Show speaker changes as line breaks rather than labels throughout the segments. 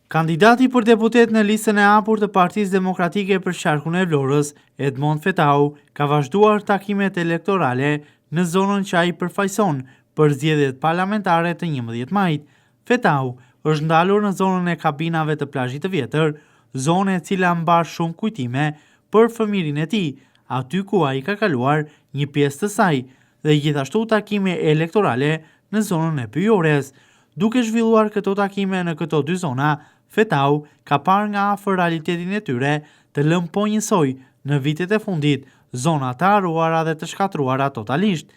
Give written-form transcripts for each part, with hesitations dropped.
Kandidati për deputet në listën e hapur të Partisë Demokratike për Qarkun e Vlorës, Edmond Fetau, ka vazhduar takimet elektorale në zonën që ai përfaqëson për zgjedhjet parlamentare të 11 majit. Fetau është ndalur në zonën e kabinave të plazhit të vjetër, zonë e cila mbar shumë kujtime për fëmirin e tij, aty ku ai ka kaluar një pjesë të saj, dhe gjithashtu takime elektorale në zonën e Pyjores. Duke zhvilluar këto takime në këto dy zona, Fetau ka parë nga afër realitetin e tyre të lënë po njësoj në vitet e fundit zona të haruara dhe të shkatruara totalisht.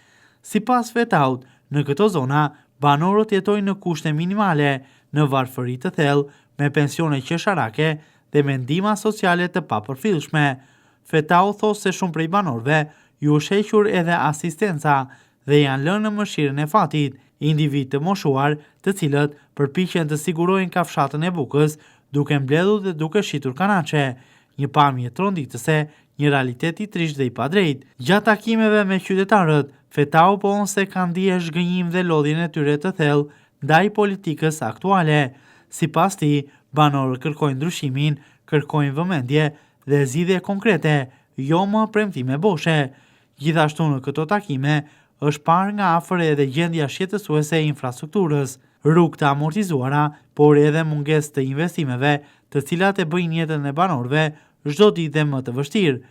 Sipas Fetaut, në këto zona, banorët jetojnë në kushte minimale, në varfëri të thellë, me pensione qesharake dhe me ndihma sociale të papërfillshme. Fetau thos se shumë prej banorëve ju është hequr edhe asistenca dhe janë lënë në mëshirën e fatit, individ të moshuar të cilët përpiqen të sigurojnë kafshatën e bukës duke mbledhur dhe duke shitur kanaçe, një pamje tronditëse, një realitet i trisht dhe i padrejt. Gjatë takimeve me qytetarët, Fetau pohon se kanë ndije zhgënjim dhe lodhjen e tyre të thellë ndaj politikës aktuale. Sipas tij, banorët kërkojnë ndryshimin, kërkojnë vëmendje dhe zgjidhje konkrete, jo më premtime boshe. Gjithashtu në këto takime është parë nga afër edhe gjendja shqetësuese e infrastrukturës, rrugë të amortizuara, por edhe mungesë të investimeve, të cilat e bëjnë jetën e banorëve çdo ditë më të vështirë.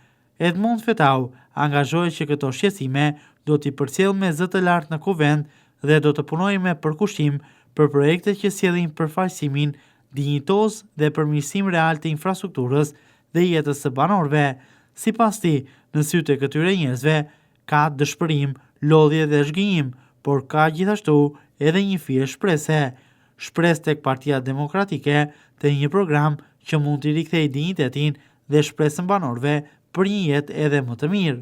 Edmond Fetau angazhohet që këto shqetësime do t'i përcjellë me zë të lartë në kuvend dhe do të punojë me përkushtim për projekte që sjellin përfaqësimin dinjitoz dhe përmirësim real të infrastrukturës dhe jetës së banorëve. Sipas tij, në sytë e këtyre njerëzve ka dëshpërim, lodhje dhe zhgënjim, por ka gjithashtu edhe një fije shprese. Shpresë tek Partia Demokratike të një program që mund t'i rikthejë dinjitetin dhe shpresën banorëve për një jetë edhe më të mirë.